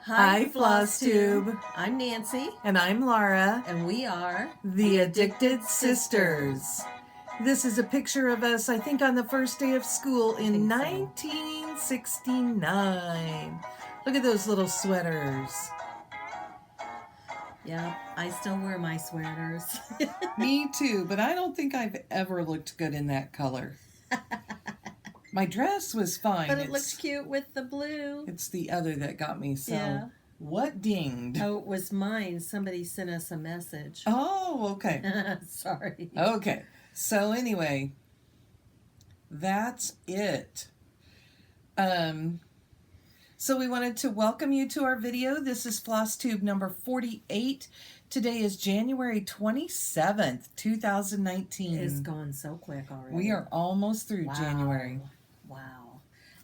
Hi, Flosstube. I'm Nancy. And I'm Laura. And we are the Addicted Sisters. This is a picture of us, I think, on the first day of school in 1969. Look at those little sweaters. Yeah, I still wear my sweaters. Me too, but I don't think I've ever looked good in that color. My dress was fine. But it looks cute with the blue. It's the other that got me. So, yeah. What dinged? Oh, it was mine. Somebody sent us a message. Oh, okay. Sorry. Okay. So anyway, that's it. So we wanted to welcome you to our video. This is Flosstube number 48. Today is January 27th, 2019. It's gone so quick already. We are almost through January. Wow.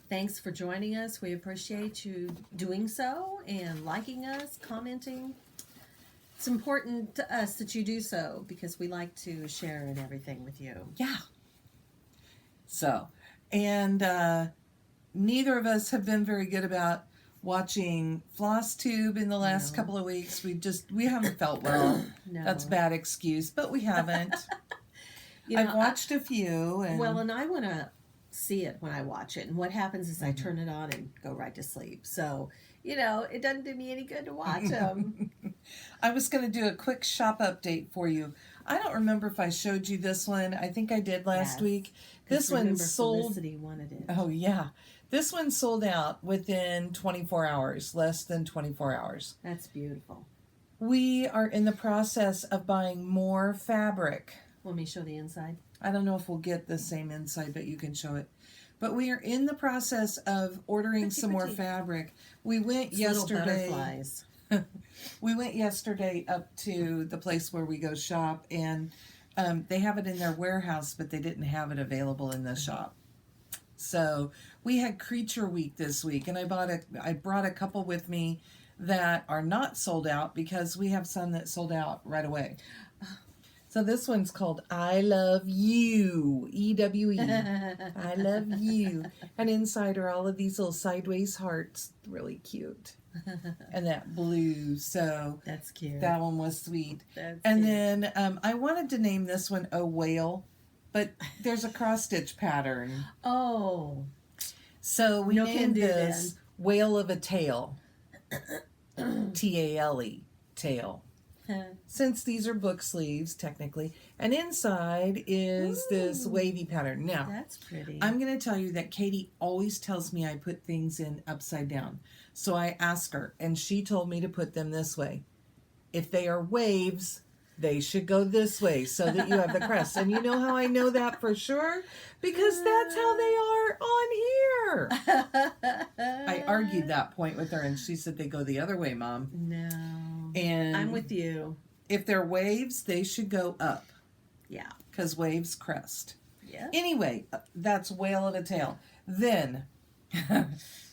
Thanks for joining us. We appreciate you doing so and liking us, commenting. It's important to us that you do so because we like to share and everything with you. Yeah. So, and neither of us have been very good about watching Flosstube in the last couple of weeks. We haven't felt well. No. That's a bad excuse, but we haven't. I've watched a few. And I want to see it when I watch it. And what happens is I turn it on and go right to sleep. So, it doesn't do me any good to watch them. I was going to do a quick shop update for you. I don't remember if I showed you this one. I think I did last week. This one sold. Felicity wanted it. Oh, yeah. This one sold out within 24 hours, less than 24 hours. That's beautiful. We are in the process of buying more fabric. Want me to show the inside? I don't know if we'll get the same inside, but you can show it. But we are in the process of ordering some more fabric. We went yesterday. Little butterflies. We went yesterday up to the place where we go shop, and they have it in their warehouse, but they didn't have it available in the shop. So we had Creature Week this week, and I brought a couple with me that are not sold out because we have some that sold out right away. So this one's called I Love You, E-W-E. I love you. And inside are all of these little sideways hearts. Really cute. And that blue. So that's cute. That one was sweet. That's and cute. Then I wanted to name this one A Whale, but there's a cross stitch pattern. Oh. So we named this Whale of a Tail. T-A-L-E. Tail. Since these are book sleeves, technically. And inside is this wavy pattern. Now, that's pretty. I'm going to tell you that Katie always tells me I put things in upside down. So I asked her, and she told me to put them this way. If they are waves, they should go this way so that you have the crest. And you know how I know that for sure? Because that's how they are on here. I argued that point with her, and she said they go the other way, Mom. No. And I'm with you. If they're waves, they should go up. Yeah. Because waves crest. Yeah. Anyway, that's Whale of a Tail. Then,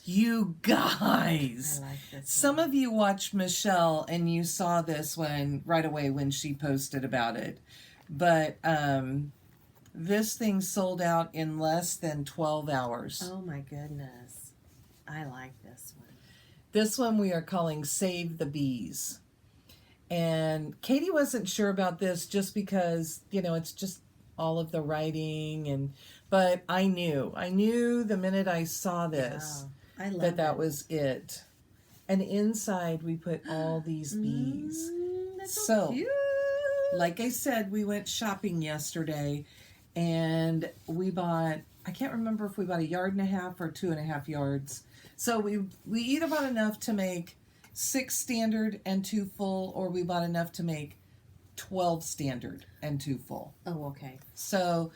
you guys. I like this Some of you watched Michelle and you saw this one right away when she posted about it. But this thing sold out in less than 12 hours. Oh my goodness. I like this one. This one we are calling Save the Bees. And Katie wasn't sure about this just because, it's just all of the writing but I knew the minute I saw this that was it. And inside we put all these bees. That's so cute. Like I said, we went shopping yesterday and we bought, I can't remember if we bought 1.5 yards or 2.5 yards. So we either bought enough to make 6 standard and 2 full, or we bought enough to make 12 standard and 2 full. Oh, okay. So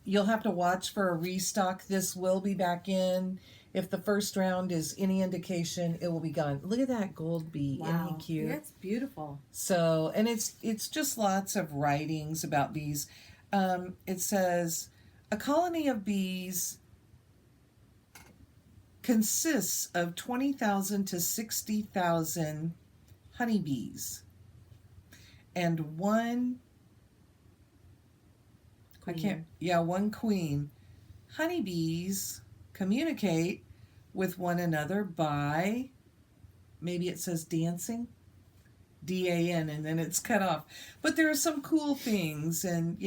you'll have to watch for a restock. This will be back in. If the first round is any indication, it will be gone. Look at that gold bee. Wow. Isn't he cute? That's beautiful. So, and it's just lots of writings about bees. It says, a colony of bees consists of 20,000 to 60,000 honeybees and one queen. Honeybees communicate with one another by maybe it says dancing, DAN, and then it's cut off. But there are some cool things, and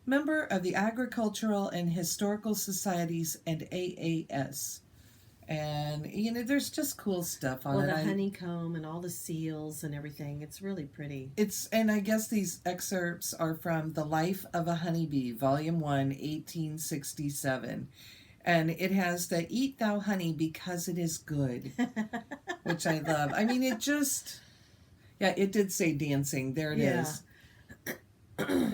member of the Agricultural and Historical Societies and AAS. And there's just cool stuff on it. Well, the honeycomb and all the seals and everything. It's really pretty. And I guess these excerpts are from The Life of a Honeybee, Volume 1, 1867. And it has the "Eat thou honey because it is good," which I love. I mean, it did say dancing. There it is.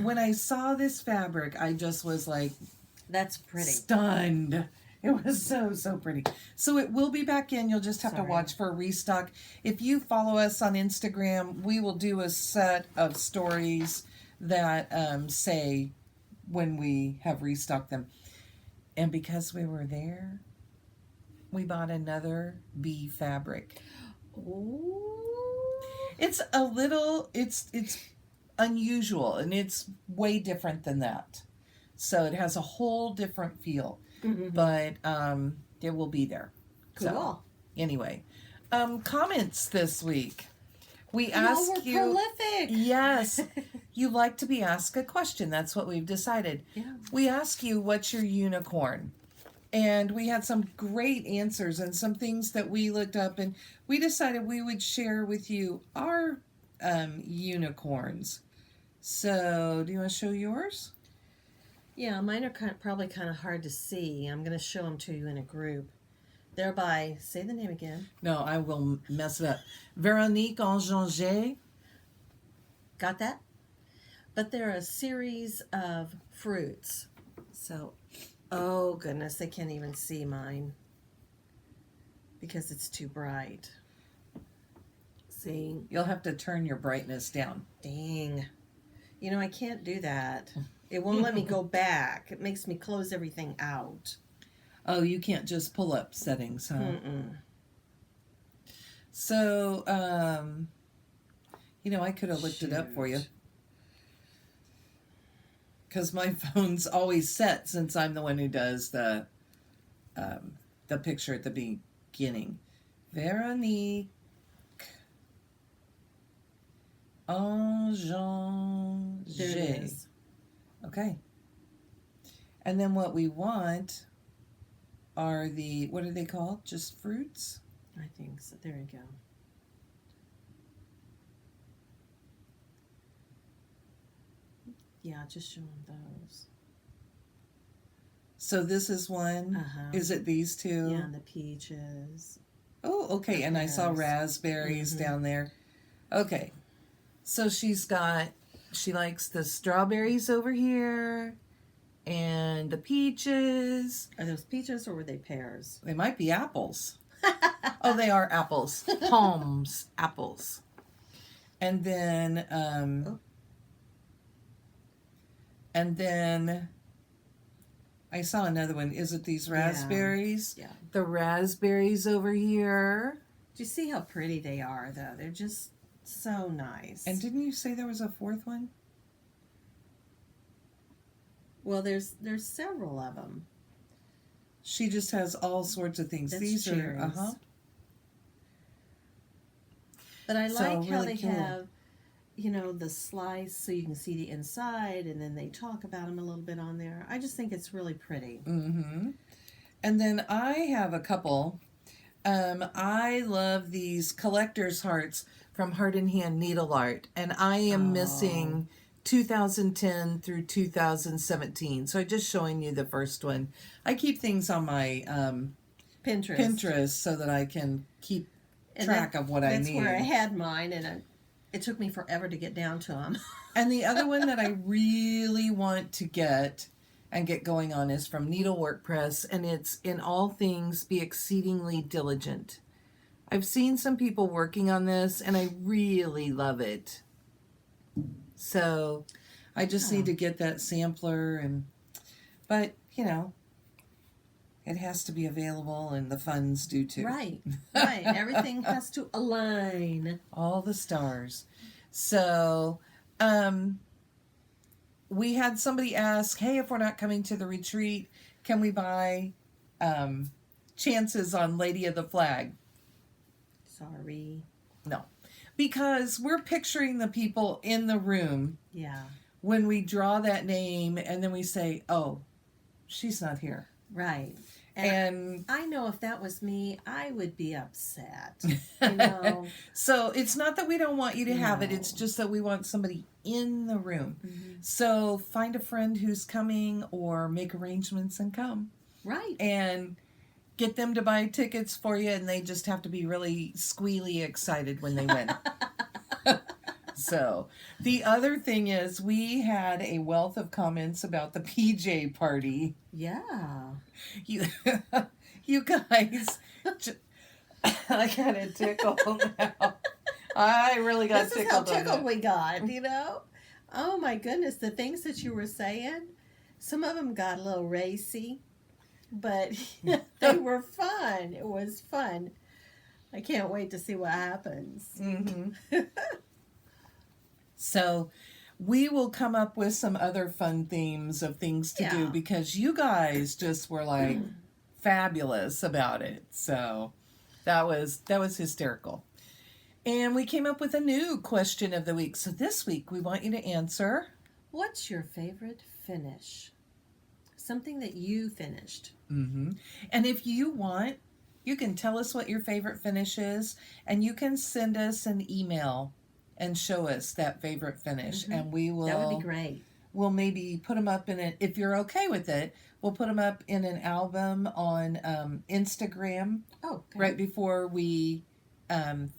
When I saw this fabric, I just was like, that's pretty. Stunned. It was so, so pretty. So it will be back in. You'll just have to watch for a restock. If you follow us on Instagram, we will do a set of stories that say when we have restocked them. And because we were there, we bought another bee fabric. Ooh. It's unusual, and it's way different than that. So it has a whole different feel. Mm-hmm. But it will be there. Cool. So, anyway, comments this week. We ask we're you. Prolific. Yes, you like to be asked a question. That's what we've decided. Yeah. We ask you, what's your unicorn? And we had some great answers and some things that we looked up, and we decided we would share with you our unicorns. So, do you want to show yours? Yeah, mine are probably kind of hard to see. I'm going to show them to you in a group. They're by, say the name again. No, I will mess it up. Véronique Enganger. Got that? But they're a series of fruits. So, oh goodness, they can't even see mine because it's too bright. See? You'll have to turn your brightness down. Dang. I can't do that. It won't let me go back. It makes me close everything out. Oh, you can't just pull up settings, huh? Mm-mm. So, I could have looked it up for you. Because my phone's always set since I'm the one who does the picture at the beginning. Véronique Enganger. There it is. Okay. And then what we want are what are they called? Just fruits? I think so. There you go. Yeah, just show them those. So this is one. Uh-huh. Is it these two? Yeah, and the peaches. Oh, okay. And I saw raspberries down there. Okay. So she likes the strawberries over here and the peaches. Are those peaches or were they pears? They might be apples. Oh, they are apples. Palms, apples. And then, I saw another one. Is it these raspberries? Yeah. The raspberries over here. Do you see how pretty they are, though? They're just so nice. And didn't you say there was a fourth one? Well, there's several of them. She just has all sorts of things. That's These cherries. are, But I like really how they cool. have, the slice so you can see the inside, and then they talk about them a little bit on there. I just think it's really pretty. Mm-hmm. And then I have a couple. I love these collector's hearts from Heart in Hand Needle Art, and I am missing 2010 through 2017. So I'm just showing you the first one. I keep things on my Pinterest so that I can keep track of what I need. That's where I had mine, and it took me forever to get down to them. And the other one that I really want to get going on is from Needlework Press, and it's "In all things be exceedingly diligent." I've seen some people working on this, and I really love it. So I just need to get that sampler, but it has to be available, and the funds do too. Right. Everything has to align. All the stars. So, we had somebody ask, hey, if we're not coming to the retreat, can we buy chances on Lady of the Flag? sorry. No. Because we're picturing the people in the room Yeah. when we draw that name and then we say, oh, she's not here. Right. And I know if that was me, I would be upset. You know? so it's not that we don't want you to have it. No. It's just that we want somebody in the room. Mm-hmm. So find a friend who's coming or make arrangements and come. Right. And get them to buy tickets for you, and they just have to be really squealy excited when they win. So, the other thing is, we had a wealth of comments about the PJ party. Yeah. You, you guys, I got a tickle now. I really got This is how tickled. tickled we got, you know? Oh my goodness, the things that you were saying, some of them got a little racy, but they were fun. It was fun. I can't wait to see what happens. Mm-hmm. So we will come up with some other fun themes of things to do because you guys just were like fabulous about it. So that was hysterical. And we came up with a new question of the week. So this week we want you to answer. What's your favorite finish? Something that you finished. Mm-hmm. And if you want, you can tell us what your favorite finish is, and you can send us an email and show us that favorite finish, and we will. That would be great. We'll maybe put them up in it if you're okay with it. We'll put them up in an album on Instagram. Oh, okay. Right before we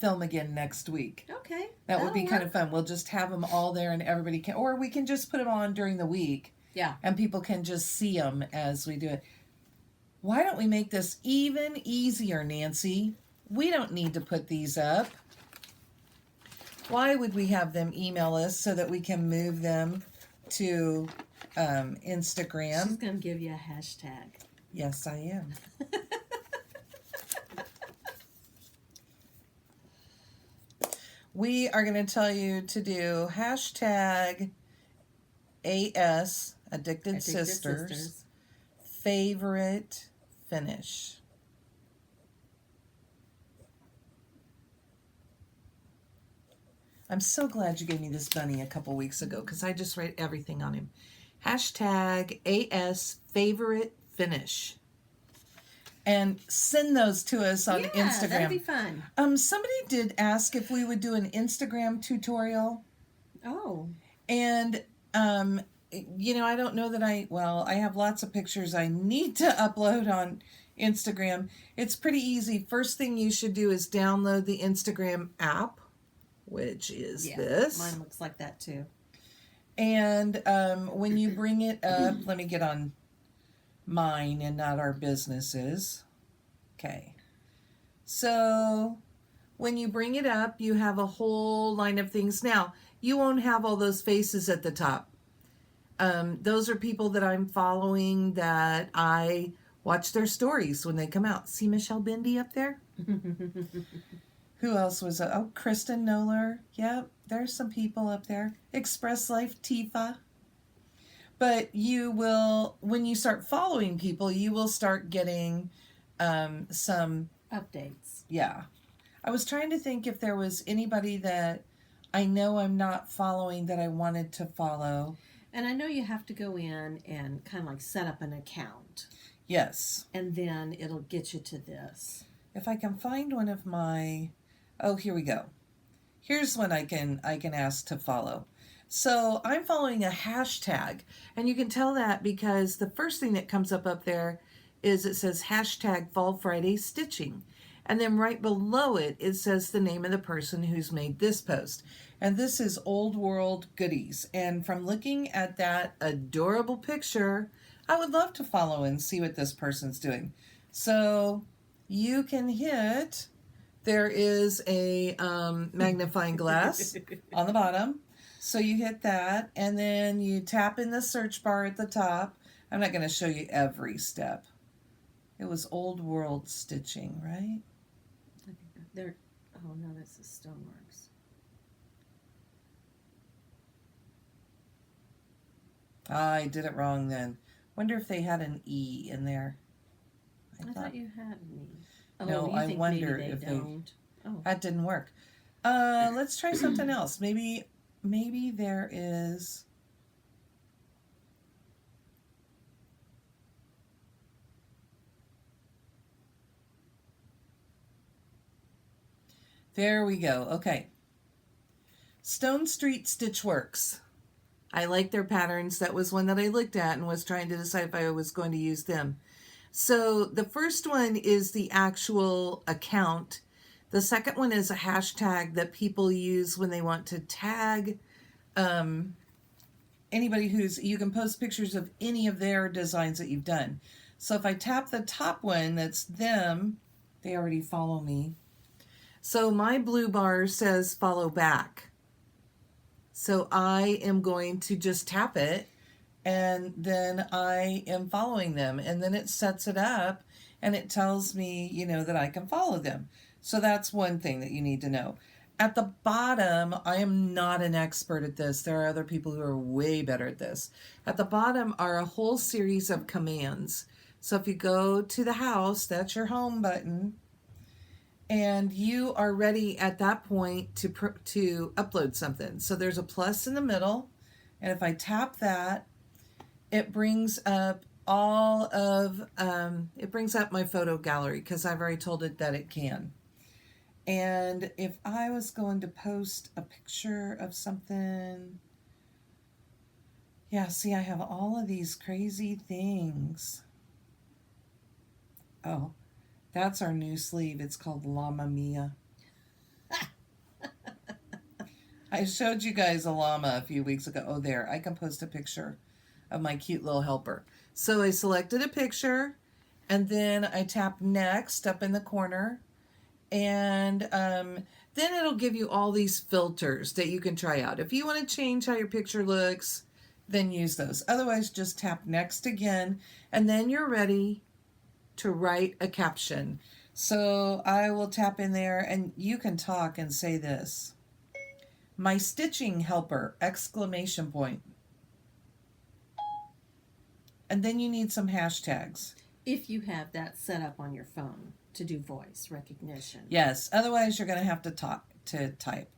film again next week. Okay, that would be kind of fun. We'll just have them all there, and everybody can, or we can just put them on during the week. Yeah, and people can just see them as we do it. Why don't we make this even easier, Nancy? We don't need to put these up. Why would we have them email us so that we can move them to Instagram? She's going to give you a hashtag. Yes, I am. We are going to tell you to do hashtag AS, Addicted Sisters, favorite finish. I'm so glad you gave me this bunny a couple weeks ago because I just write everything on him. Hashtag AS favorite finish. And send those to us on Instagram. That'd be fun. Somebody did ask if we would do an Instagram tutorial. Oh. And, I don't know that I have lots of pictures I need to upload on Instagram. It's pretty easy. First thing you should do is download the Instagram app, which is this. Mine looks like that too. And when you bring it up, let me get on mine and not our businesses. Okay. So when you bring it up, you have a whole line of things. Now, you won't have all those faces at the top. Those are people that I'm following that I watch their stories when they come out. See Michelle Bendy up there? Who else was it? Oh, Kristen Noller. Yep, there's some people up there. Express Life Tifa. But you will, when you start following people, you will start getting some updates. Yeah. I was trying to think if there was anybody that I know I'm not following that I wanted to follow. And I know you have to go in and kind of like set up an account. Yes. And then it'll get you to this. If I can find one of my... Oh, here we go. Here's one I can ask to follow. So I'm following a hashtag, and you can tell that because the first thing that comes up there is it says hashtag Fall Friday Stitching. And then right below it, it says the name of the person who's made this post. And this is Old World Goodies. And from looking at that adorable picture, I would love to follow and see what this person's doing. So you can hit, there is a magnifying glass on the bottom. So you hit that, and then you tap in the search bar at the top. I'm not going to show you every step. It was Old World Stitching, right? I think they're, oh no, that's the Stoneworks. I did it wrong then. Wonder if they had an E in there. I thought you had me. Oh, No, you I think wonder maybe if they they- don't. Oh. That didn't work. Let's try something else. Maybe there is. There we go. Okay. Stone Street Stitchworks. I like their patterns. That was one that I looked at and was trying to decide if I was going to use them. So the first one is the actual account. The second one is a hashtag that people use when they want to tag anybody you can post pictures of any of their designs that you've done. So if I tap the top one, that's them, they already follow me. So my blue bar says follow back. So I am going to just tap it, and then I am following them, and then it sets it up and it tells me, that I can follow them. So that's one thing that you need to know. At the bottom, I am not an expert at this. There are other people who are way better at this. At the bottom are a whole series of commands. So if you go to the house, that's your home button, and you are ready at that point to upload something. So there's a plus in the middle, and if I tap that, it brings up it brings up my photo gallery because I've already told it that it can. And if I was going to post a picture of something, yeah, see, I have all of these crazy things. Oh, that's our new sleeve. It's called Llama Mia. I showed you guys a llama a few weeks ago. Oh, there, I can post a picture of my cute little helper. So I selected a picture, and then I tap next up in the corner, and then it'll give you all these filters that you can try out. If you want to change how your picture looks, then use those. Otherwise, just tap next again, and then you're ready to write a caption. So I will tap in there, and you can talk and say this: my stitching helper, exclamation point. And then you need some hashtags. If you have that set up on your phone to do voice recognition. Yes, otherwise you're going to have to type.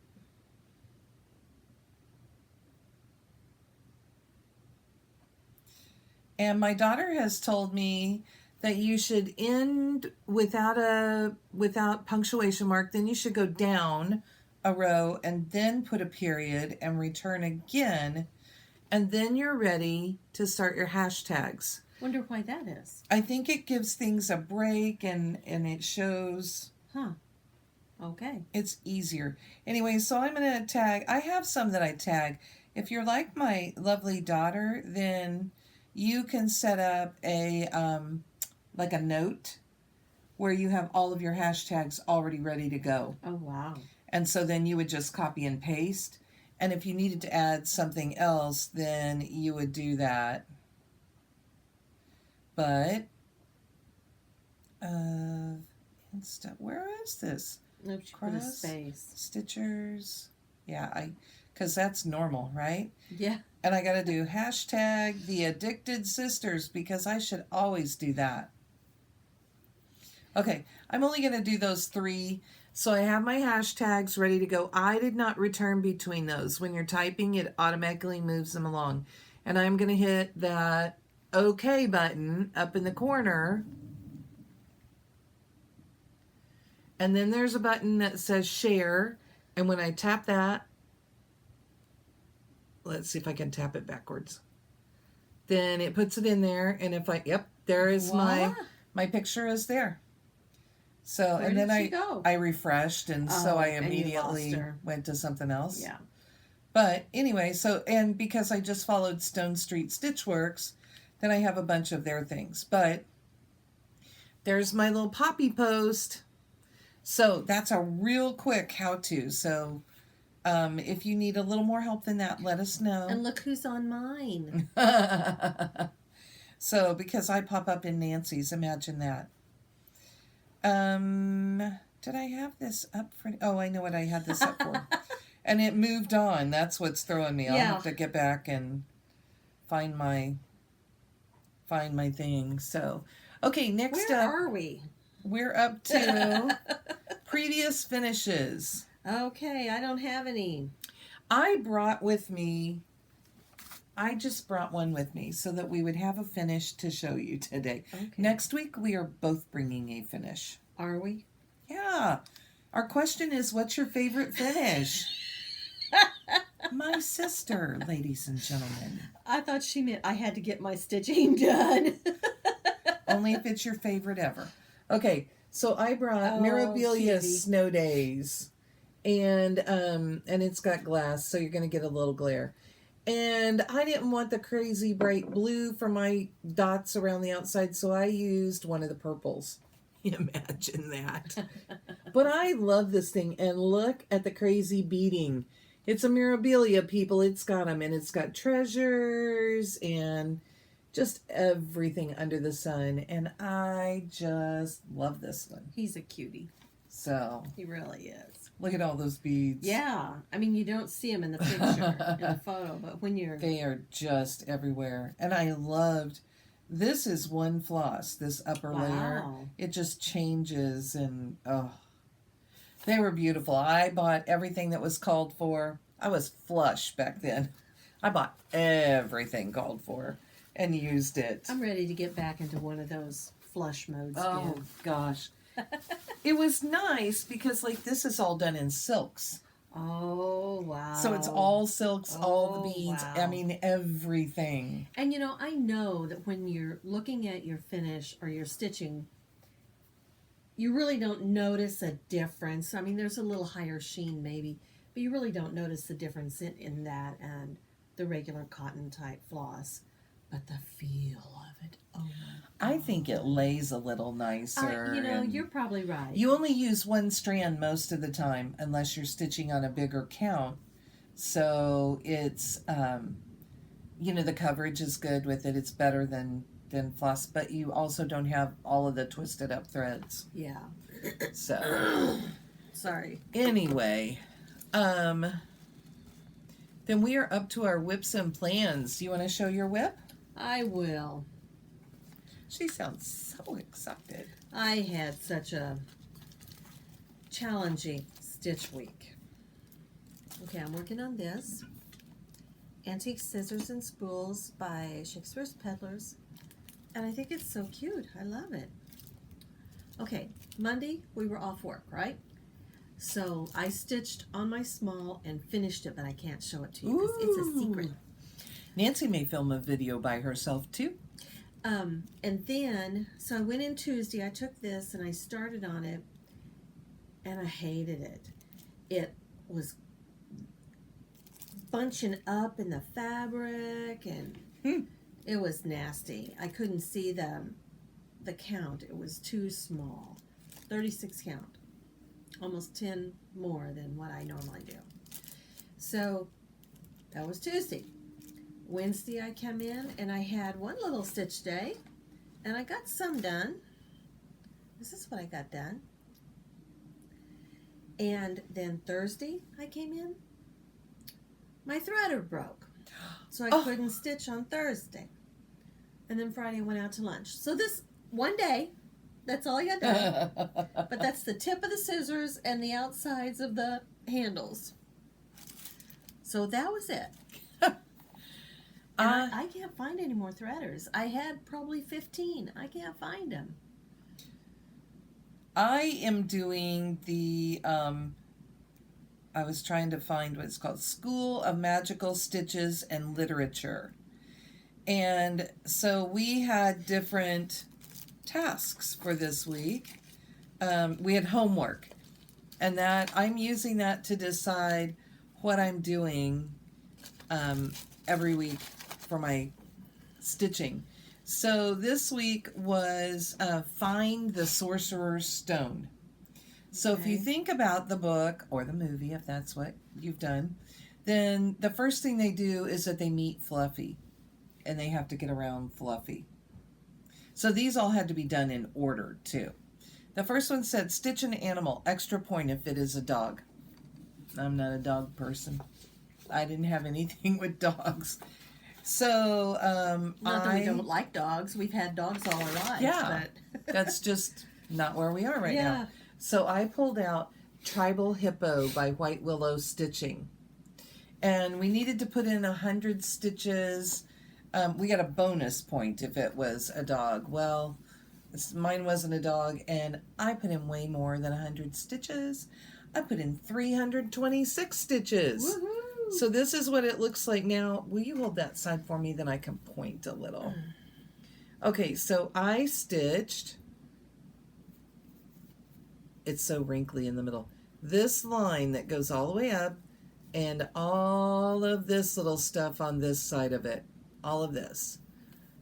And my daughter has told me that you should end without punctuation mark, then you should go down a row and then put a period and return again, and then you're ready to start your hashtags. Wonder why that is. I think it gives things a break, and it shows. Huh. Okay. It's easier. Anyway, so I'm going to tag. I have some that I tag. If you're like my lovely daughter, then you can set up a like a note where you have all of your hashtags already ready to go. Oh, wow. And so then you would just copy and paste. And if you needed to add something else, then you would do that. But, where is this? Nope, she put a space. Stitchers. Yeah, because that's normal, right? Yeah. And I got to do hashtag the addicted sisters because I should always do that. Okay, I'm only going to do those 3. So I have my hashtags ready to go. I did not return between those. When you're typing, it automatically moves them along. And I'm going to hit that OK button up in the corner. And then there's a button that says share. And when I tap that, let's see if I can tap it backwards. Then it puts it in there. And if there is my picture is there. So, Where and then did she go? I refreshed, and so I and you immediately lost her. went to something else. Yeah. But anyway, and because I just followed Stone Street Stitchworks, then I have a bunch of their things. But there's my little Poppy post. So that's a real quick how-to. So if you need a little more help than that, let us know. And look who's on mine. So because I pop up in Nancy's, imagine that. Did I have this up for? Oh, I know what I had this up for. And it moved on. That's what's throwing me. I'll have to get back and find my thing. So, okay, next Where up. are we? We're up to previous finishes. Okay, I don't have any. I just brought one with me so that we would have a finish to show you today. Okay. Next week, we are both bringing a finish. Are we? Yeah. Our question is, what's your favorite finish? My sister, ladies and gentlemen. I thought she meant I had to get my stitching done. Only if it's your favorite ever. Okay, so I brought Oh, Mirabilia cutie. Snow Days. And it's got glass, so you're going to get a little glare. And I didn't want the crazy bright blue for my dots around the outside, so I used one of the purples. Imagine that. But I love this thing, and look at the crazy beading. It's a Mirabilia, people. It's got them, and it's got treasures and just everything under the sun. And I just love this one. He's a cutie. So, He really is. look at all those beads. Yeah. I mean, you don't see him in the picture, in the photo, but when you're... They are just everywhere. And I loved, this is one floss, this upper layer. Wow. It just changes and, oh, they were beautiful. I bought everything that was called for. I was flush back then. I bought everything called for and used it. I'm ready to get back into one of those flush modes Oh, again. gosh. It was nice because, like, this is all done in silks. Oh, wow. So it's all silks, all the Oh, beads. wow. I mean, everything. And you know, I know that when you're looking at your finish or your stitching, you really don't notice a difference. I mean, there's a little higher sheen maybe, but you really don't notice the difference in that and the regular cotton type floss. But the feel of it, oh my I think it lays a little nicer. you know, and you're probably right. you only use one strand most of the time unless you're stitching on a bigger count. So it's, you know, the coverage is good with it. It's better than floss, but you also don't have all of the twisted up threads. Yeah. So Sorry. anyway, then we are up to our whips and plans. You want to show your whip? I will. She sounds so excited. I had such a challenging stitch week. Okay, I'm working on this. Antique Scissors and Spools by Shakespeare's Peddlers. And I think it's so cute. I love it. Okay, Monday we were off work, right? So I stitched on my small and finished it, but I can't show it to you because it's a secret. Nancy may film a video by herself too. And then, so I went in Tuesday, I took this and I started on it, and I hated it. It was bunching up in the fabric, and it was nasty. I couldn't see the count. It was too small. 36 count. Almost 10 more than what I normally do. So, that was Tuesday. Wednesday I came in and I had one little stitch day and I got some done. This is what I got done. And then Thursday I came in, my threader broke. So I couldn't stitch on Thursday. And then Friday I went out to lunch. So this one day, that's all I got done. But that's the tip of the scissors and the outsides of the handles. So that was it. And I can't find any more threaders. I had probably 15. I can't find them. I am doing the, I was trying to find what it's called, School of Magical Stitches and Literature. And so we had different tasks for this week. We had homework. And that I'm using that to decide what I'm doing every week for my stitching. So this week was Find the Sorcerer's Stone. So if you Okay. think about the book or the movie, if that's what you've done, then the first thing they do is that they meet Fluffy and they have to get around Fluffy. So these all had to be done in order too. The first one said stitch an animal, extra point if it is a dog. I'm not a dog person. I didn't have anything with dogs. So, Not that we don't like dogs. We've had dogs all our lives. Yeah. But that's just not where we are right now. So I pulled out Tribal Hippo by White Willow Stitching. And we needed to put in 100 stitches. We got a bonus point if it was a dog. Well, mine wasn't a dog, and I put in way more than 100 stitches. I put in 326 stitches. Woohoo! So this is what it looks like now. Will you hold that side for me? Then I can point a little. Okay, so I stitched, it's so wrinkly in the middle, this line that goes all the way up, and all of this little stuff on this side of it. All of this.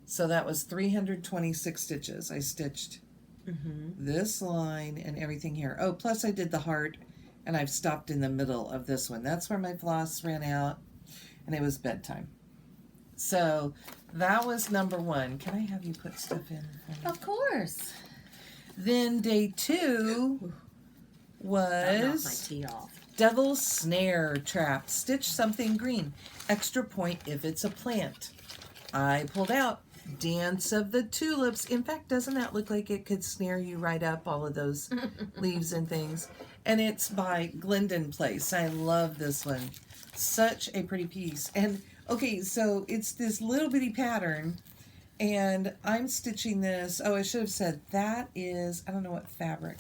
So that was 326 stitches. I stitched this line and everything here. Oh, plus I did the heart, and I've stopped in the middle of this one. That's where my floss ran out, and it was bedtime. So that was number 1. Can I have you put stuff in? Of course. Then day 2 I knocked my was tea off. Devil's Snare Trap. Stitch something green. Extra point if it's a plant. I pulled out Dance of the Tulips. In fact, doesn't that look like it could snare you right up, all of those leaves and things? And it's by Glendon Place. I love this one. Such a pretty piece. And okay, so it's this little bitty pattern, and I'm stitching this. Oh, I should have said that is, I don't know what fabric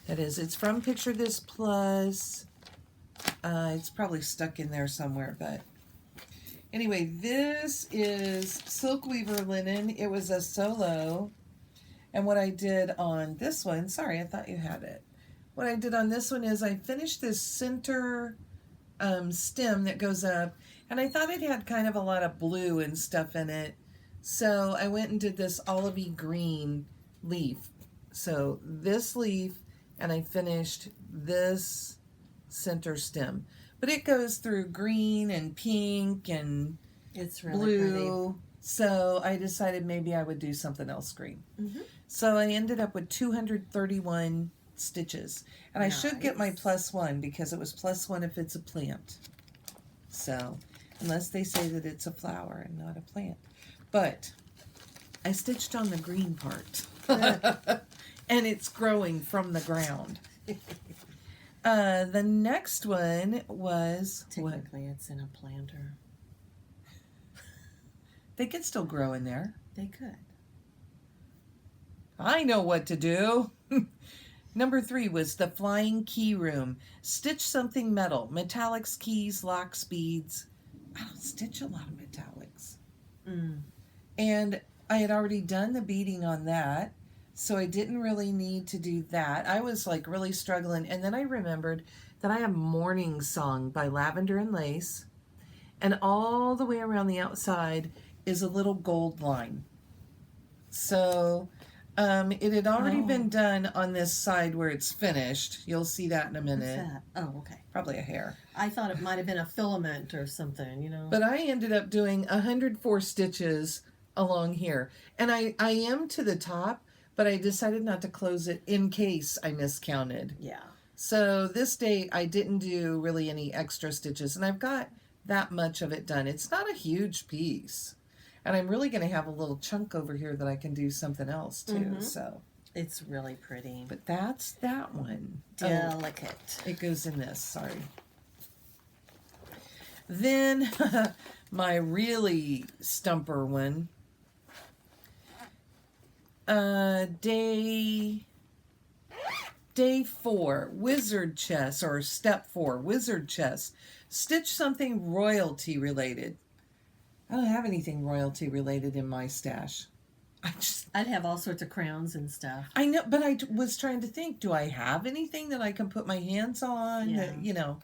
that is. It's from Picture This Plus. It's probably stuck in there somewhere, but anyway, this is Silk Weaver linen. It was a solo. And what I did on this one, sorry, I thought you had it. What I did on this one is I finished this center stem that goes up, and I thought it had kind of a lot of blue and stuff in it. So I went and did this olivey green leaf. So this leaf, and I finished this center stem. But it goes through green and pink and It's really blue. pretty. So I decided maybe I would do something else green. So I ended up with 231 stitches. And I should get my +1 because it was +1 if it's a plant. So, unless they say that it's a flower and not a plant. But I stitched on the green part. And it's growing from the ground. The next one was Technically, it's in a planter. They could still grow in there. They could. I know what to do. Number 3 was the Flying Key Room. Stitch something metal. Metallics, keys, locks, beads. I don't stitch a lot of metallics. And I had already done the beading on that, so I didn't really need to do that. I was like really struggling. And then I remembered that I have Morning Song by Lavender and Lace. And all the way around the outside is a little gold line. So it had already been done on this side where it's finished. You'll see that in a minute. What's that? Oh, okay. Probably a hair. I thought it might have been a filament or something, you know. But I ended up doing 104 stitches along here. And I am to the top, but I decided not to close it in case I miscounted. Yeah. So this day I didn't do really any extra stitches, and I've got that much of it done. It's not a huge piece. And I'm really going to have a little chunk over here that I can do something else too. So It's really pretty. but that's that one. Delicate. It goes in this, sorry. Then my really stumper one. Day 4, Wizard Chess, or step 4, Wizard Chess. Stitch something royalty related. I don't have anything royalty related in my stash. I'd have all sorts of crowns and stuff. I know, but I was trying to think, do I have anything that I can put my hands on? Yeah. That, you know.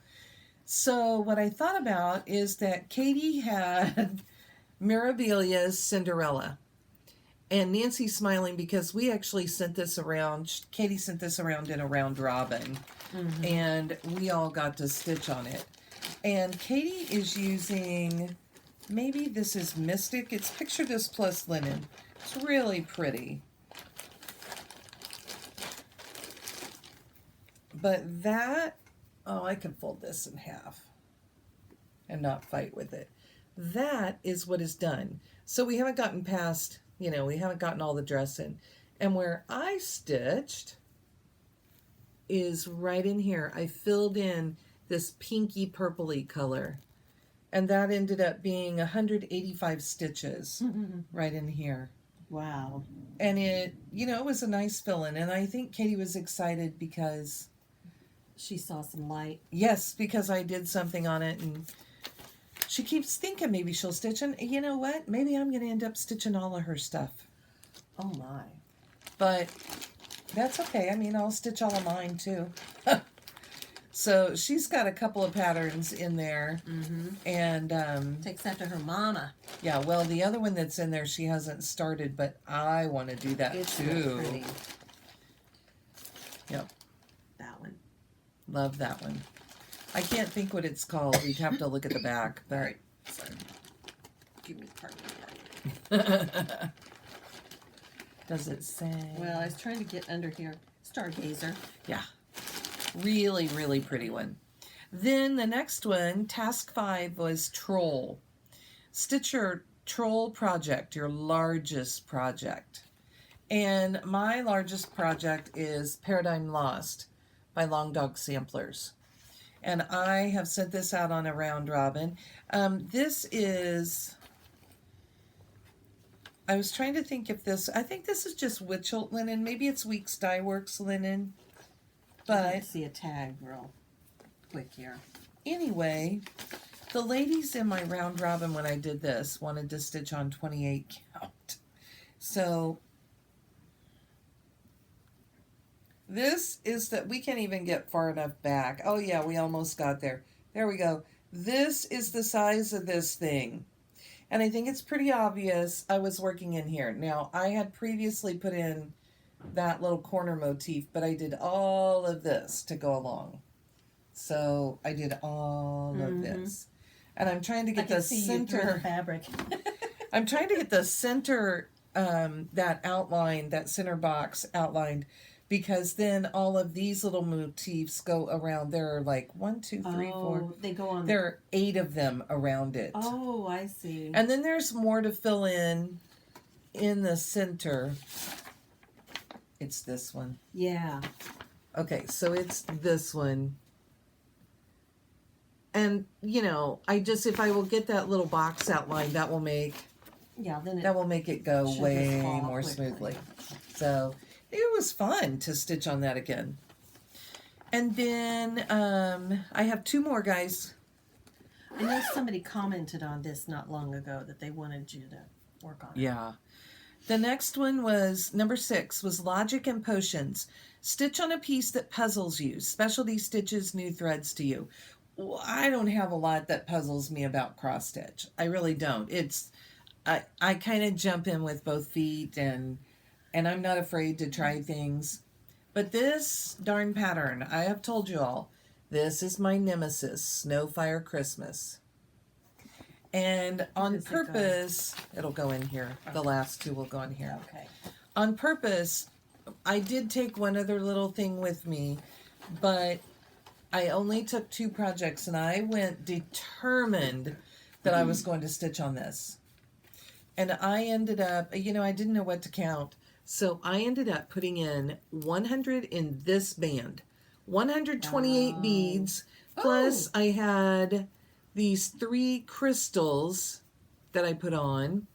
So what I thought about is that Katie had Mirabilia's Cinderella. And Nancy's smiling because we actually sent this around. Katie sent this around in a round robin. And we all got to stitch on it. And Katie is using, maybe this is Mystic. It's Picture This Plus linen. It's really pretty. But that, oh, I could fold this in half and not fight with it. That is what is done. So we haven't gotten past, you know, we haven't gotten all the dress in. And where I stitched, is right in here. I filled in this pinky purpley color. And that ended up being 185 stitches right in here. Wow. And it, it was a nice fill-in. And I think Katie was excited because... She saw some light. Yes, because I did something on it. And she keeps thinking maybe she'll stitch. And you know what? Maybe I'm going to end up stitching all of her stuff. Oh, my. But that's okay. I mean, I'll stitch all of mine, too. So she's got a couple of patterns in there. Mm-hmm. And takes after her mama. yeah, well, the other one that's in there she hasn't started, but I want to do that It's too. pretty. Yep. That one. Love that one. I can't think what it's called. We'd have to look at the back, but All right. Sorry. Give me part of that. Does it say? Well, I was trying to get under here. Stargazer. Yeah. Really, really pretty one. Then the next one, task 5, was Troll. Stitch your Troll project, your largest project. And my largest project is Paradigm Lost by Long Dog Samplers. And I have sent this out on a round robin. This is... I was trying to think if this... I think this is just Witchelt linen. Maybe it's Weeks Dye Works linen. But... Let's see a tag real quick here. Anyway, the ladies in my round robin when I did this wanted to stitch on 28 count. So this is that we can't even get far enough back. Oh yeah, we almost got there. There we go. This is the size of this thing. And I think it's pretty obvious I was working in here. Now, I had previously put in that little corner motif, but I did all of this to go along. So I did all of this. And I'm trying to get the center fabric. I'm trying to get the center that outline, that center box outlined, because then all of these little motifs go around. There are like 1, 2, 3, 4. They go on. There are 8 of them around it. Oh, I see. And then there's more to fill in the center. It's this one. Yeah. Okay, so it's this one. And, if I will get that little box outline, that will make it go should way just fall more quickly. smoothly. So it was fun to stitch on that again. And then I have 2 more, guys. I know somebody commented on this not long ago that they wanted you to work on it. Yeah. The next one was number 6, was Logic and Potions. Stitch on a piece that puzzles you. Specialty stitches, new threads to you. Well, I don't have a lot that puzzles me about cross stitch. I really don't. I kind of jump in with both feet and I'm not afraid to try things. But this darn pattern, I have told you all, this is my nemesis, Snowfire Christmas. And on purpose, it'll go in here. The last 2 will go in here. Okay. On purpose, I did take one other little thing with me, but I only took 2 projects, and I went determined that I was going to stitch on this. And I ended up, I didn't know what to count, so I ended up putting in 100 in this band, 128 beads, plus I had these 3 crystals that I put on,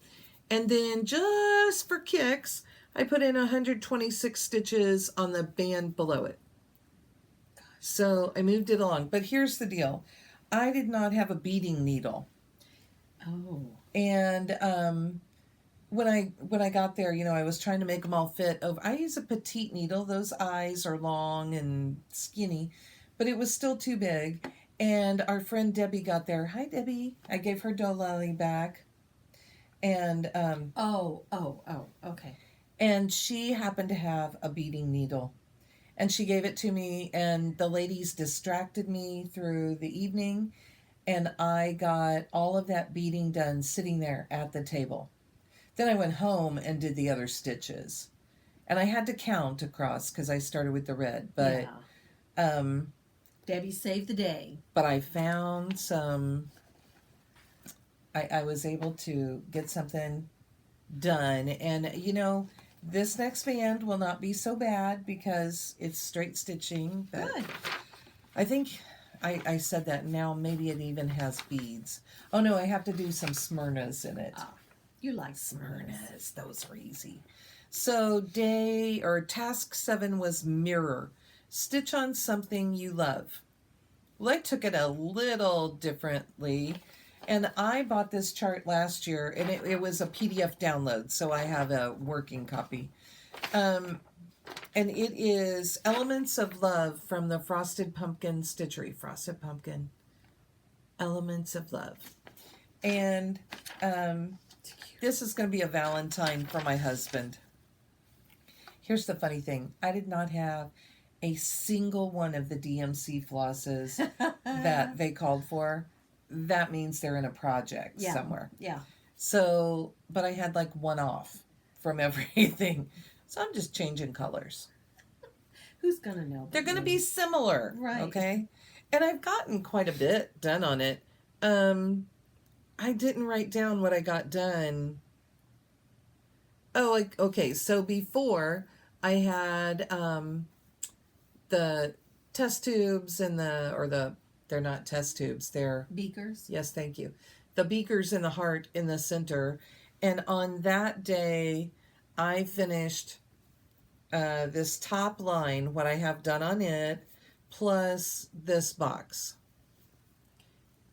and then just for kicks, I put in 126 stitches on the band below it. So I moved it along. But here's the deal. I did not have a beading needle. Oh. And when I got there, I was trying to make them all fit. I use a petite needle. Those eyes are long and skinny, but it was still too big. And our friend Debbie got there. Hi, Debbie. I gave her dollally back. And okay. And she happened to have a beading needle. And she gave it to me, and the ladies distracted me through the evening, and I got all of that beading done sitting there at the table. Then I went home and did the other stitches. And I had to count across because I started with the red. But Debbie saved the day. But I found some... I was able to get something done. And, This next band will not be so bad because it's straight stitching. But Good. I think I said that. Now maybe it even has beads. Oh no, I have to do some Smyrnas in it. You like Smyrnas. Smyrnas, those were easy. So task 7 was mirror. Stitch on something you love. Well, I took it a little differently. And I bought this chart last year, and it was a PDF download, so I have a working copy. And it is Elements of Love from the Frosted Pumpkin Stitchery. Frosted Pumpkin. Elements of Love. And this is going to be a Valentine for my husband. Here's the funny thing. I did not have a single one of the DMC flosses that they called for. That means they're in a project somewhere. Yeah. So, but I had like one off from everything. So I'm just changing colors. Who's going to know? They're going to be similar. Right. Okay. And I've gotten quite a bit done on it. I didn't write down what I got done. Oh, okay. So before I had the test tubes and they're not test tubes, they're beakers. Yes, thank you. The beakers in the heart in the center. And on that day, I finished this top line, what I have done on it, plus this box.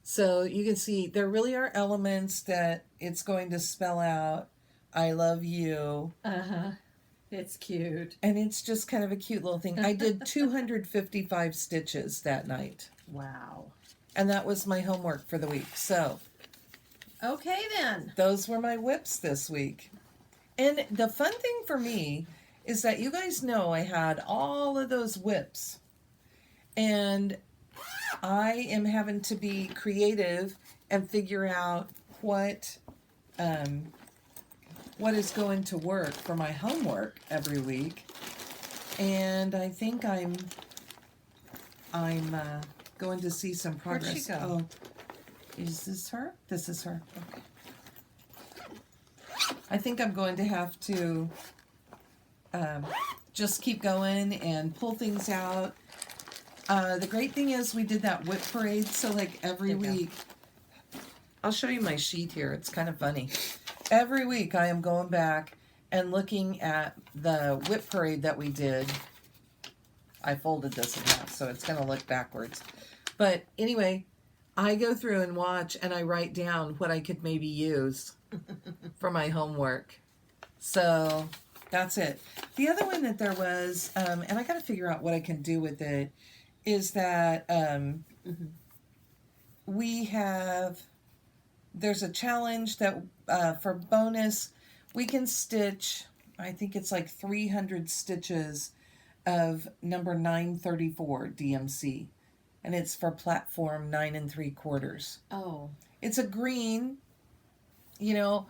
So you can see there really are elements that it's going to spell out, I love you. Uh-huh. It's cute. And it's just kind of a cute little thing. I did 255 stitches that night. Wow. And that was my homework for the week. So, okay then. Those were my whips this week. And the fun thing for me is that you guys know I had all of those whips. And I am having to be creative and figure out what is going to work for my homework every week. And I think I'm going to see some progress. Where'd she go? Oh, is this her? This is her. Okay. I think I'm going to have to just keep going and pull things out. The great thing is we did that whip parade, so like every week, I'll show you my sheet here. It's kind of funny. Every week I am going back and looking at the whip parade that we did. I folded this in half, so it's going to look backwards. But anyway, I go through and watch, and I write down what I could maybe use for my homework. So that's it. The other one that there was, and I got to figure out what I can do with it, is that there's a challenge that for bonus, we can stitch, I think it's like 300 stitches of number 934 DMC. And it's for platform 9 3/4. Oh. It's a green, I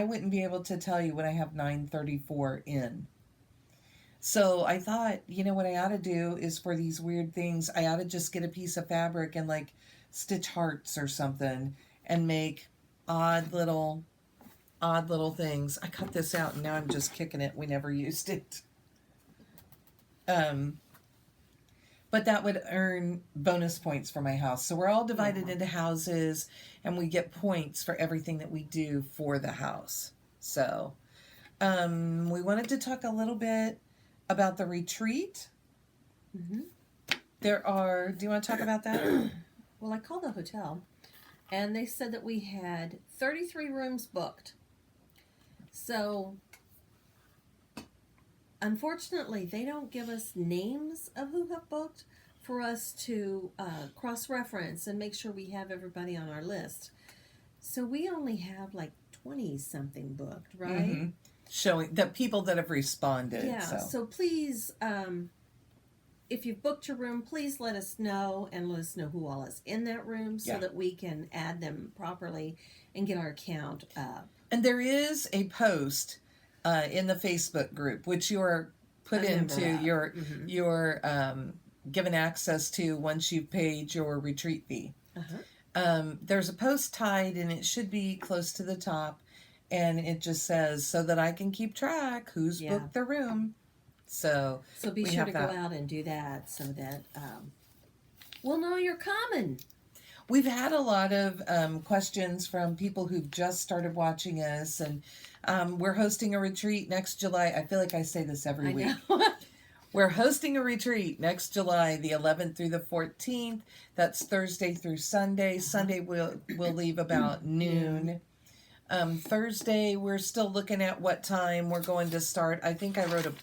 wouldn't be able to tell you what I have 934 in. So I thought, what I ought to do is for these weird things, I ought to just get a piece of fabric and like stitch hearts or something and make odd little things. I cut this out and now I'm just kicking it. We never used it. But that would earn bonus points for my house. So we're all divided into houses and we get points for everything that we do for the house. So we wanted to talk a little bit about the retreat. Mm-hmm. Do you want to talk about that? Well, I called the hotel and they said that we had 33 rooms booked. So unfortunately, they don't give us names of who have booked for us to cross-reference and make sure we have everybody on our list. So we only have like 20-something booked, right? Mm-hmm. Showing the people that have responded. Yeah, so please, if you've booked your room, please let us know and let us know who all is in that room so that we can add them properly and get our count up. And there is a post in the Facebook group, which you are put into your given access to once you've paid your retreat fee. Uh-huh. There's a post tied, and it should be close to the top, and it just says so that I can keep track who's Yeah. booked the room. So be we sure have to that. go out and do that so that we'll know you're coming. We've had a lot of questions from people who've just started watching us, and we're hosting a retreat next July. I feel like I say this every week. Know. We're hosting a retreat next July, the 11th through the 14th. That's Thursday through Sunday. Sunday we'll leave about noon. Thursday we're still looking at what time we're going to start. I think I wrote a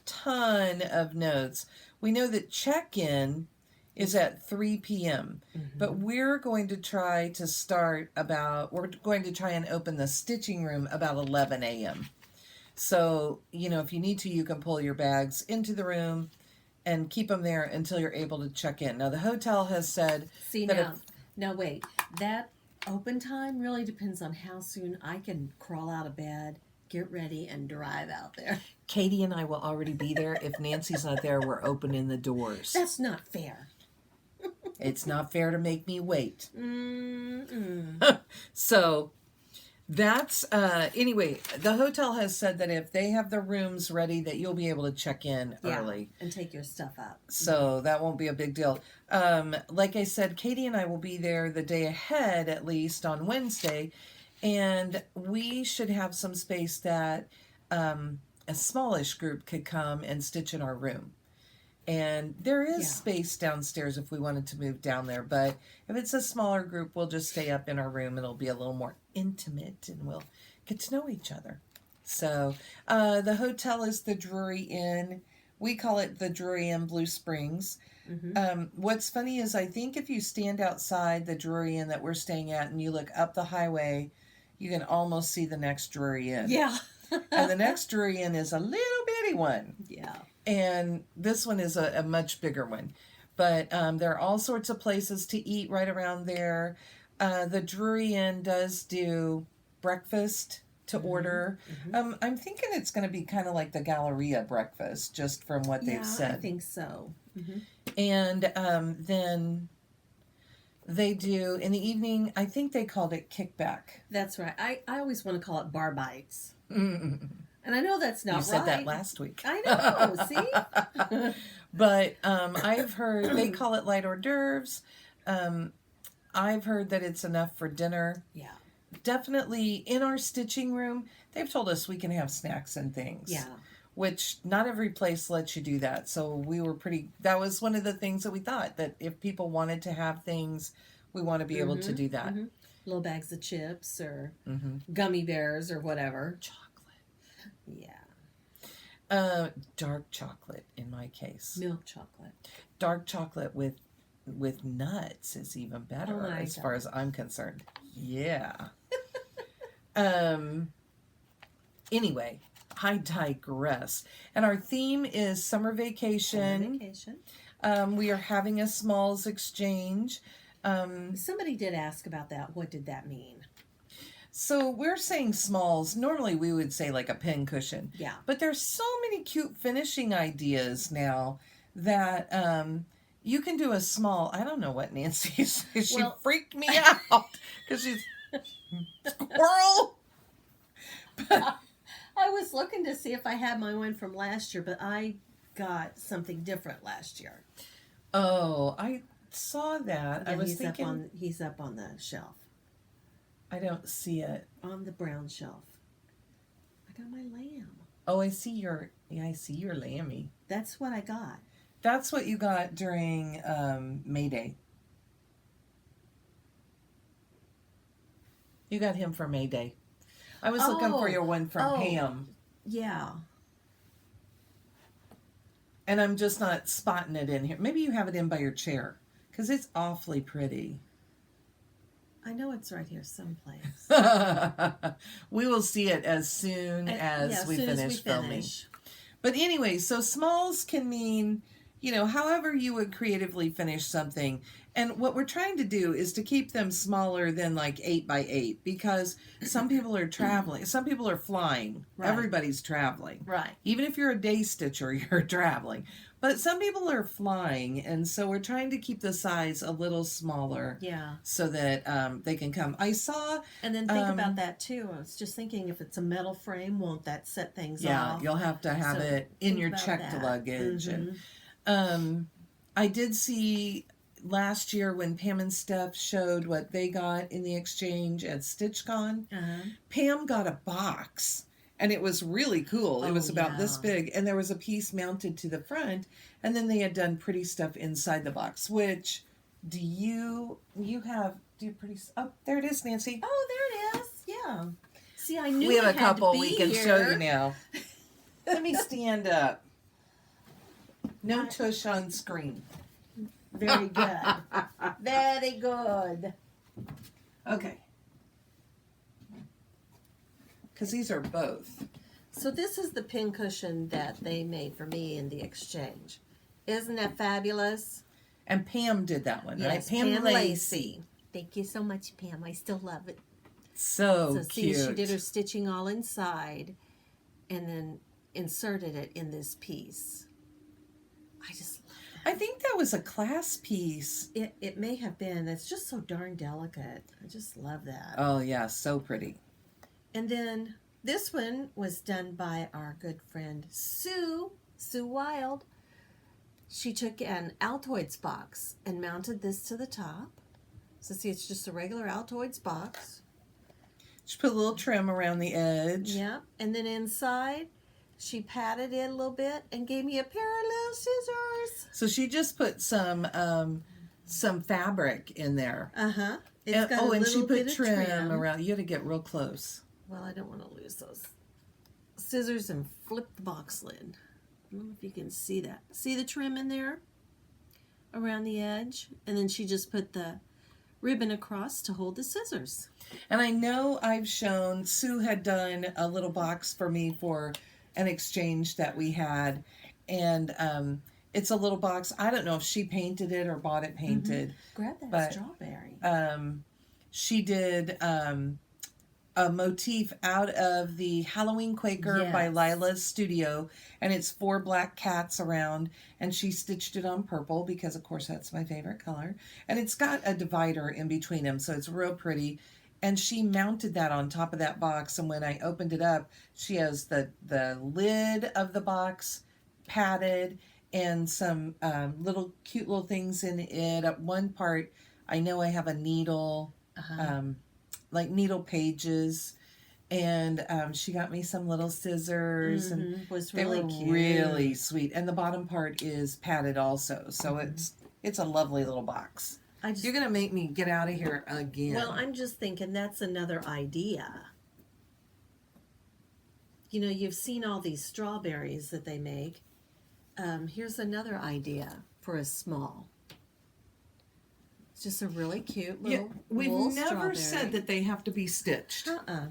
ton of notes. We know that check-in is at 3 p.m. But we're going to try to start we're going to try and open the stitching room about 11 a.m. So, if you need to, you can pull your bags into the room and keep them there until you're able to check in. Now, the hotel has said... See, now wait. That open time really depends on how soon I can crawl out of bed, get ready, and drive out there. Katie and I will already be there. If Nancy's not there, we're opening the doors. That's not fair. It's not fair to make me wait. Mm-mm. So... That's, anyway, the hotel has said that if they have the rooms ready, that you'll be able to check in early. And take your stuff up. So that won't be a big deal. Like I said, Katie and I will be there the day ahead, at least on Wednesday, and we should have some space that a smallish group could come and stitch in our room. And there is space downstairs if we wanted to move down there, but if it's a smaller group, we'll just stay up in our room. It'll be a little more intimate, and we'll get to know each other. So the hotel is the Drury Inn. We call it the Drury Inn Blue Springs. What's funny is I think if you stand outside the Drury Inn that we're staying at and you look up the highway, you can almost see the next Drury Inn. Yeah. And the next Drury Inn is a little bitty one. Yeah. And this one is a much bigger one. But there are all sorts of places to eat right around there. The Drury Inn does do breakfast to order. I'm thinking it's going to be kind of like the Galleria breakfast, just from what they've said. I think so. And then they do, in the evening, I think they called it kickback. That's right. I always want to call it bar bites. And I know that's not right. You said that last week. I know, see? But I've heard they call it light hors d'oeuvres. I've heard that it's enough for dinner. Yeah. Definitely in our stitching room, they've told us we can have snacks and things. Yeah. Which not every place lets you do that. So that was one of the things that we thought, that if people wanted to have things, we want to be able to do that. Little bags of chips or gummy bears or whatever. Chocolate. Yeah. Dark chocolate in my case. Milk chocolate. Dark chocolate with nuts is even better as far as I'm concerned. Yeah. Anyway, I digress. And our theme is summer vacation. Summer vacation. We are having a smalls exchange. Somebody did ask about that. What did that mean? So we're saying smalls. Normally we would say like a pin cushion. Yeah. But there's so many cute finishing ideas now that you can do a small. I don't know what Nancy says. She freaked me out because she's squirrel. I was looking to see if I had my one from last year, but I got something different last year. Oh, I saw that. Yeah, I was thinking he's up on the shelf. I don't see it. On the brown shelf. I got my lamb. Oh, I see your lammy. That's what I got. That's what you got during May Day. You got him for May Day. I was looking for your one from Pam. Yeah. And I'm just not spotting it in here. Maybe you have it in by your chair, because it's awfully pretty. I know it's right here someplace. We will see it as soon as we finish filming. But anyway, so smalls can mean, however you would creatively finish something. And what we're trying to do is to keep them smaller than like 8x8, because some people are traveling, some people are flying. Right. Everybody's traveling. Right. Even if you're a day stitcher, you're traveling. But some people are flying, and so we're trying to keep the size a little smaller. Yeah. So that they can come. I saw. And then think about that too. I was just thinking, if it's a metal frame, won't that set things off? Yeah, you'll have to have So it in think your about checked that. luggage. Mhm. And I did see last year when Pam and Steph showed what they got in the exchange at StitchCon. Uh-huh. Pam got a box. And it was really cool. It was about this big. And there was a piece mounted to the front. And then they had done pretty stuff inside the box. Which, do you pretty... Oh, there it is, Nancy. Oh, there it is. Yeah. See, I knew We have it a had couple to be we can here. show you now. Let me stand up. No tush on screen. Very good. Very good. Okay. Because these are both. So this is the pincushion that they made for me in the exchange. Isn't that fabulous? And Pam did that one, Yes, right? Pam Lacey. Thank you so much, Pam. I still love it. So See, cute. she did her stitching all inside and then inserted it in this piece. I just love I think that was a class piece. it. It may have been. It's just so darn delicate. I just love that. Oh, yeah, so pretty. And then this one was done by our good friend Sue Wild. She took an Altoids box and mounted this to the top. So see, it's just a regular Altoids box. She put a little trim around the edge. Yeah. And then inside, she patted it a little bit and gave me a pair of little scissors. So she just put some fabric in there. Uh-huh. And she put trim around. You got to get real close. Well, I don't want to lose those scissors and flip the box lid. I don't know if you can see that. See the trim in there around the edge? And then she just put the ribbon across to hold the scissors. And I know I've shown, Sue had done a little box for me for an exchange that we had. And it's a little box. I don't know if she painted it or bought it painted. Grab that But, strawberry. She did a motif out of the Halloween Quaker by Yes. Lila's Studio, and it's 4 black cats around, and she stitched it on purple because, of course, that's my favorite color. And it's got a divider in between them, so it's real pretty. And she mounted that on top of that box, and when I opened it up, she has the lid of the box padded and some cute little things in it. At one part, I know I have a needle, like needle pages, and she got me some little scissors, and Was they really were cute. really sweet. And the bottom part is padded also, so it's a lovely little box. You're gonna make me get out of here again. Well, I'm just thinking that's another idea. You know, you've seen all these strawberries that they make. Here's another idea for a small. It's just a really cute little we've wool never strawberry. said that they have to be stitched. Uh-uh.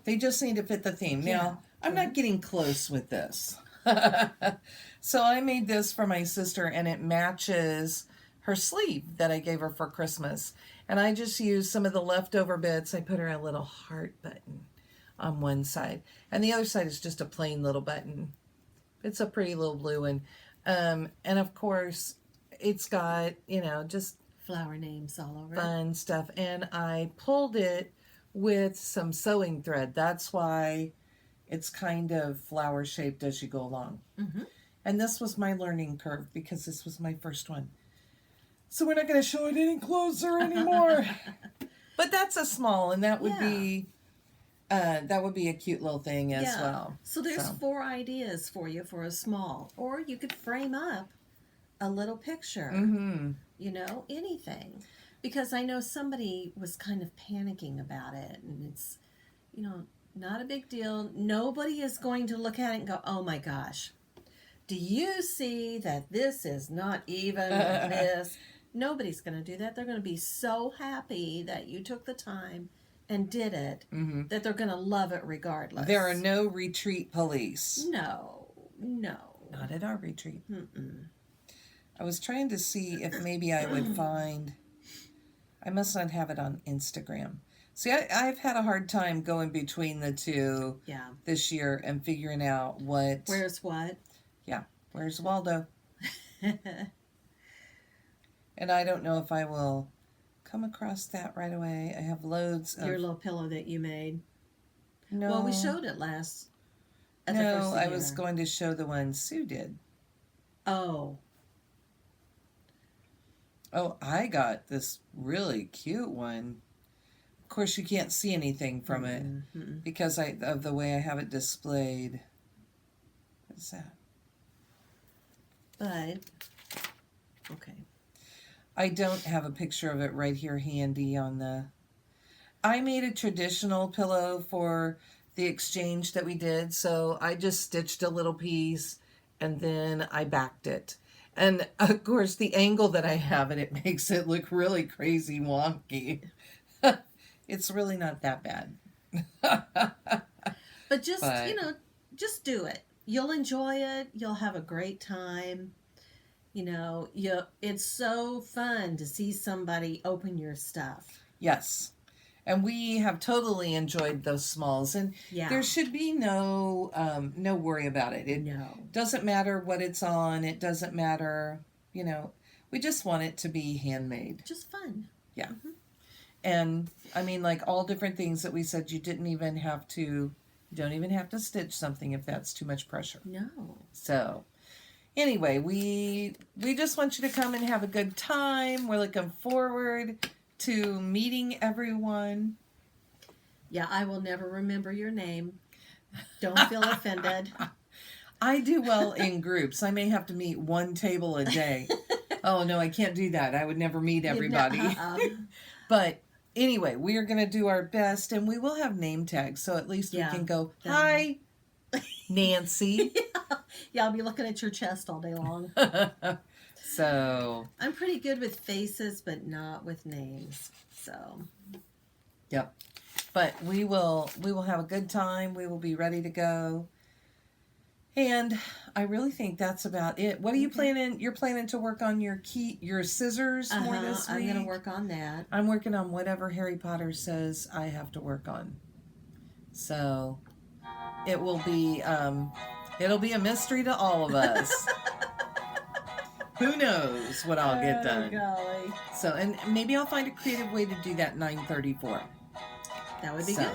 They just need to fit the theme. Yeah. Now, I'm not getting close with this. So I made this for my sister, and it matches her sleeve that I gave her for Christmas. And I just used some of the leftover bits. I put her a little heart button on one side, and the other side is just a plain little button. It's a pretty little blue one. And of course, it's got, just Flower names all over it. fun stuff. And I pulled it with some sewing thread. That's why it's kind of flower shaped as you go along. Mm-hmm. And this was my learning curve because this was my first one. So we're not going to show it any closer anymore. But that's a small, and that would be a cute little thing as well. So there's 4 ideas for you for a small. Or you could frame up a little picture. Mm-hmm. Anything. Because I know somebody was kind of panicking about it, and it's, not a big deal. Nobody is going to look at it and go, oh my gosh, do you see that this is not even this? Nobody's going to do that. They're going to be so happy that you took the time and did it, that they're going to love it regardless. There are no retreat police. No. Not at our retreat. Mm-mm. I was trying to see if maybe I would find. I must not have it on Instagram. See, I've had a hard time going between the two this year and figuring out what. Where's what? Yeah, where's Waldo? And I don't know if I will come across that right away. I have loads of... Your little pillow that you made. No. Well, we showed it last. At the No, first of the I year. was going to show the one Sue did. Oh. Oh, I got this really cute one. Of course, you can't see anything from it because of the way I have it displayed. What's that? But, okay. I don't have a picture of it right here handy on the... I made a traditional pillow for the exchange that we did, so I just stitched a little piece and then I backed it. And of course, the angle that I have it makes it look really crazy wonky. It's really not that bad. But just, just do it. You'll enjoy it. You'll have a great time. It's so fun to see somebody open your stuff. Yes. And we have totally enjoyed those smalls. And there should be no worry about it. It doesn't matter what it's on. It doesn't matter, we just want it to be handmade. Just fun. Yeah. Mm-hmm. And I mean, like all different things that we said, you don't even have to stitch something if that's too much pressure. No. So anyway, we just want you to come and have a good time. We're looking forward to meeting everyone. Yeah, I will never remember your name. Don't feel offended. I do well in groups. I may have to meet one table a day. Oh, no, I can't do that. I would never meet everybody. But anyway, we are going to do our best, and we will have name tags, so at least we can go, hi, Nancy. Yeah, I'll be looking at your chest all day long. So I'm pretty good with faces, but not with names. So yep. But we will have a good time. We will be ready to go. And I really think that's about it. What are you planning? You're planning to work on your scissors more this week? I'm going to work on that. I'm working on whatever Harry Potter says I have to work on. So it will be it'll be a mystery to all of us. Who knows what I'll get done. Golly. So, and maybe I'll find a creative way to do that 9:34. That would be good.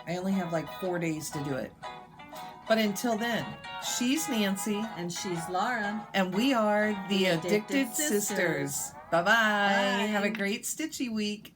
I only have like 4 days to do it. But until then, she's Nancy. And she's Laura. And we are the Addicted Sisters. Bye-bye. Bye. Have a great stitchy week.